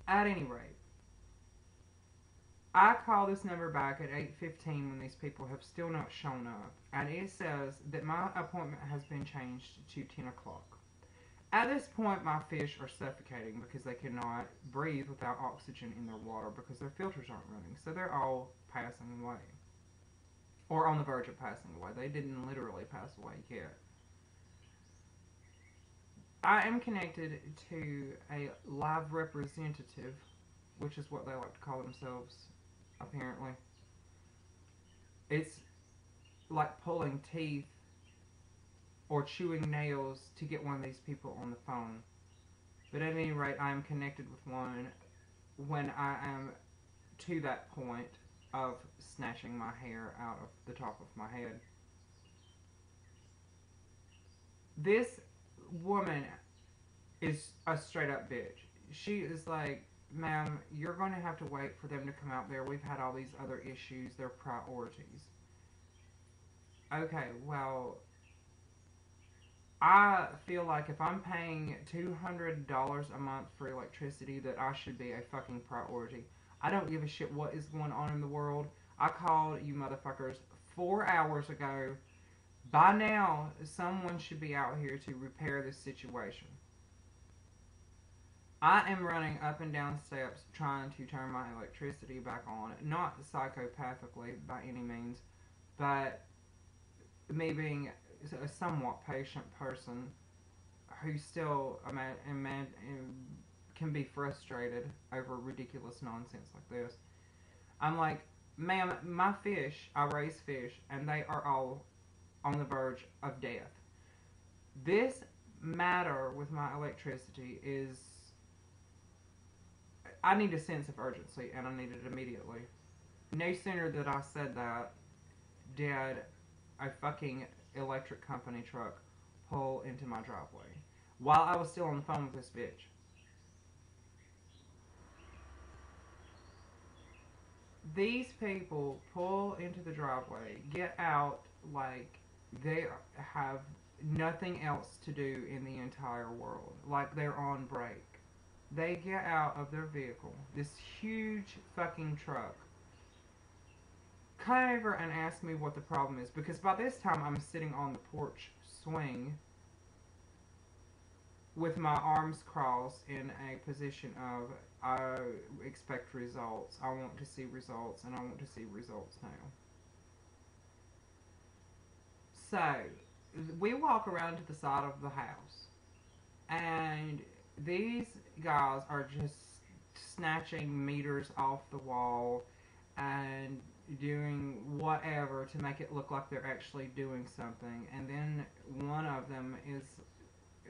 At any rate, I call this number back at 8:15 when these people have still not shown up, and it says that my appointment has been changed to 10 o'clock. At this point, my fish are suffocating because they cannot breathe without oxygen in their water because their filters aren't running, so they're all passing away. Or on the verge of passing away. They didn't literally pass away yet. I am connected to a live representative, which is what they like to call themselves, apparently. It's like pulling teeth or chewing nails to get one of these people on the phone. But at any rate, I am connected with one when I am to that point of snatching my hair out of the top of my head. This woman is a straight up bitch. She is like, ma'am, you're going to have to wait for them to come out there. We've had all these other issues. They're priorities. Okay, well, I feel like if I'm paying $200 a month for electricity, that I should be a fucking priority. I don't give a shit what is going on in the world. I called you motherfuckers 4 hours ago. By now, someone should be out here to repair this situation. I am running up and down steps trying to turn my electricity back on. Not psychopathically by any means, but me being a somewhat patient person who still can be frustrated over ridiculous nonsense like this. I'm like, ma'am, my fish, I raise fish, and they are all on the verge of death. This matter with my electricity is, I need a sense of urgency, and I need it immediately. No sooner did I said that, did a fucking electric company truck pull into my driveway while I was still on the phone with this bitch. These people pull into the driveway, get out like they have nothing else to do in the entire world, like they're on break. They get out of their vehicle, this huge fucking truck, come over and ask me what the problem is, because by this time I'm sitting on the porch swing with my arms crossed in a position of I expect results, I want to see results, and I want to see results now. So we walk around to the side of the house, and these guys are just snatching meters off the wall and doing whatever to make it look like they're actually doing something. And then one of them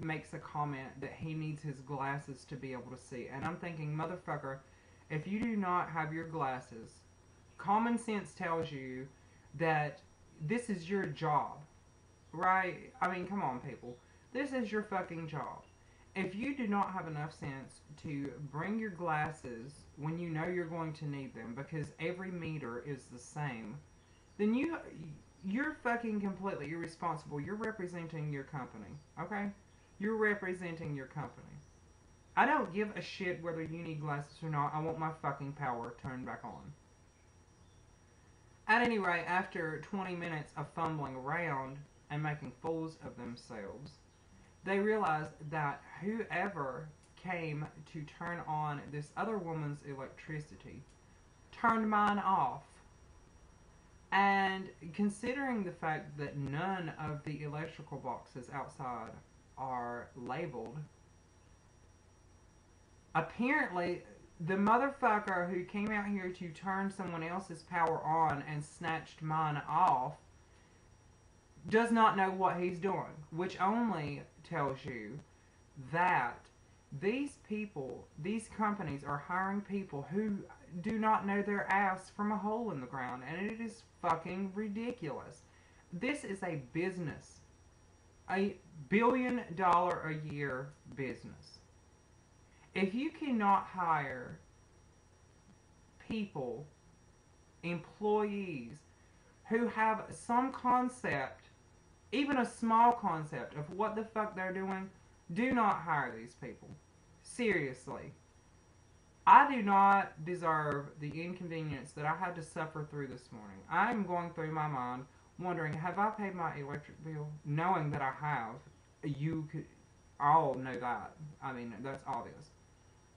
makes a comment that he needs his glasses to be able to see. And I'm thinking, motherfucker, if you do not have your glasses, common sense tells you that this is your job, right? I mean, come on, people. This is your fucking job. If you do not have enough sense to bring your glasses when you know you're going to need them, because every meter is the same, then you're fucking completely irresponsible. You're representing your company, okay? You're representing your company. I don't give a shit whether you need glasses or not. I want my fucking power turned back on. At any rate, after 20 minutes of fumbling around and making fools of themselves, they realized that whoever came to turn on this other woman's electricity turned mine off. And considering the fact that none of the electrical boxes outside are labeled, apparently the motherfucker who came out here to turn someone else's power on and snatched mine off does not know what he's doing, which only tells you that these people, these companies are hiring people who do not know their ass from a hole in the ground, and it is fucking ridiculous. This is a business, a $1 billion-a-year business. If you cannot hire people, employees, who have some concept, even a small concept of what the fuck they're doing, do not hire these people. Seriously. I do not deserve the inconvenience that I had to suffer through this morning. I am going through my mind wondering, have I paid my electric bill? Knowing that I have, you could all know that. I mean, that's obvious.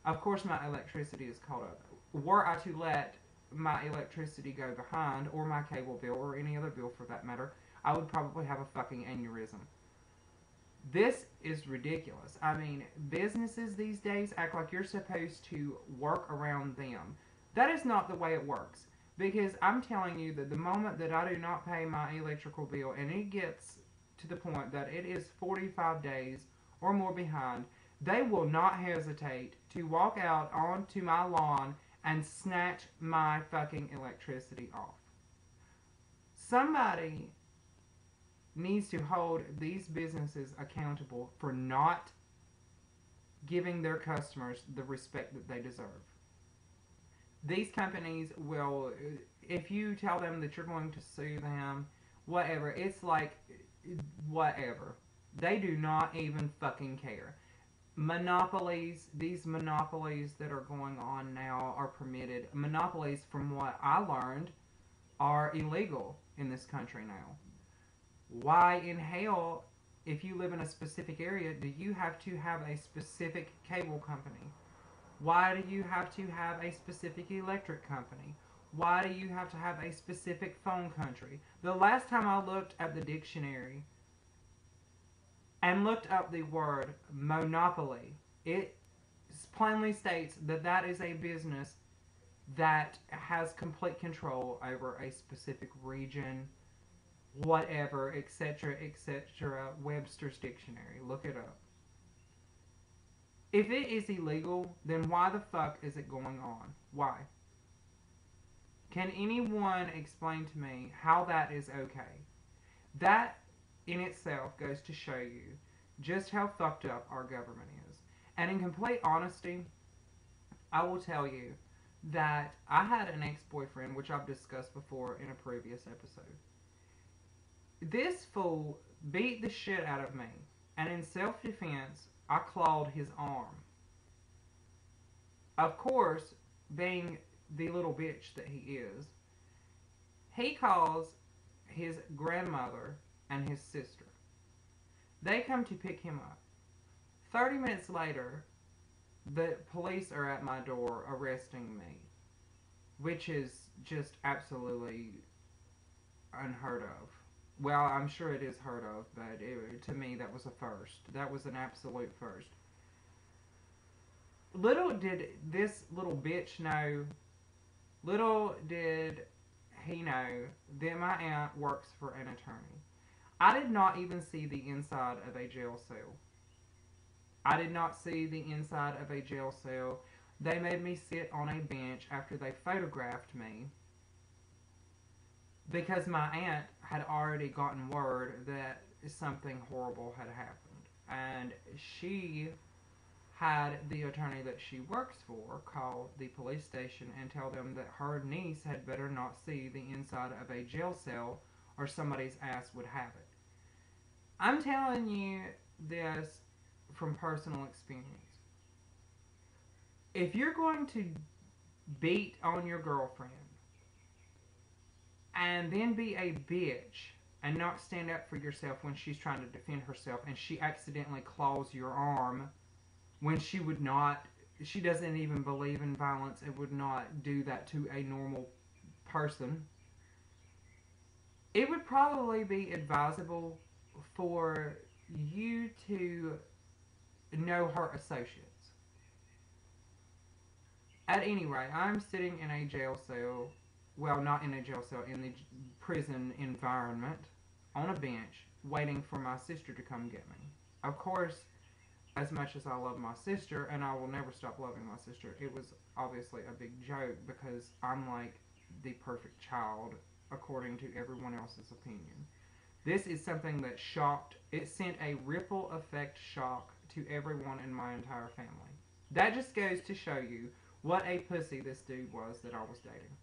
Of course, my electricity is caught up. Were I to let my electricity go behind, or my cable bill, or any other bill for that matter, I would probably have a fucking aneurysm. This is ridiculous. I mean, businesses these days act like you're supposed to work around them. That is not the way it works. Because I'm telling you that the moment that I do not pay my electrical bill and it gets to the point that it is 45 days or more behind, they will not hesitate to walk out onto my lawn and snatch my fucking electricity off. Somebody needs to hold these businesses accountable for not giving their customers the respect that they deserve. These companies will, if you tell them that you're going to sue them, whatever, it's like, whatever. They do not even fucking care. Monopolies, these monopolies that are going on now are permitted. Monopolies, from what I learned, are illegal in this country now. Why in hell, if you live in a specific area, do you have to have a specific cable company? Why do you have to have a specific electric company? Why do you have to have a specific phone country? The last time I looked at the dictionary and looked up the word monopoly, it plainly states that that is a business that has complete control over a specific region, whatever, etc., etc. Webster's Dictionary. Look it up. If it is illegal, then why the fuck is it going on? Why? Can anyone explain to me how that is okay? That in itself goes to show you just how fucked up our government is. And in complete honesty, I will tell you that I had an ex-boyfriend, which I've discussed before in a previous episode. This fool beat the shit out of me, and in self-defense, I clawed his arm. Of course, being the little bitch that he is, he calls his grandmother and his sister. They come to pick him up. 30 minutes later, the police are at my door arresting me, which is just absolutely unheard of. Well, I'm sure it is heard of, but to me that was a first. That was an absolute first. Little did this little bitch know, little did he know that my aunt works for an attorney. I did not even see the inside of a jail cell. I did not see the inside of a jail cell. They made me sit on a bench after they photographed me, because my aunt had already gotten word that something horrible had happened. And she had the attorney that she works for call the police station and tell them that her niece had better not see the inside of a jail cell or somebody's ass would have it. I'm telling you this from personal experience. If you're going to beat on your girlfriend and then be a bitch and not stand up for yourself when she's trying to defend herself and she accidentally claws your arm when she would not, she doesn't even believe in violence and would not do that to a normal person, it would probably be advisable for you to know her associates. At any rate, I'm sitting in a jail cell, well, not in a jail cell, in the prison environment, on a bench, waiting for my sister to come get me. Of course, as much as I love my sister, and I will never stop loving my sister, it was obviously a big joke because I'm like the perfect child according to everyone else's opinion. This is something that shocked, it sent a ripple effect shock to everyone in my entire family. That just goes to show you what a pussy this dude was that I was dating.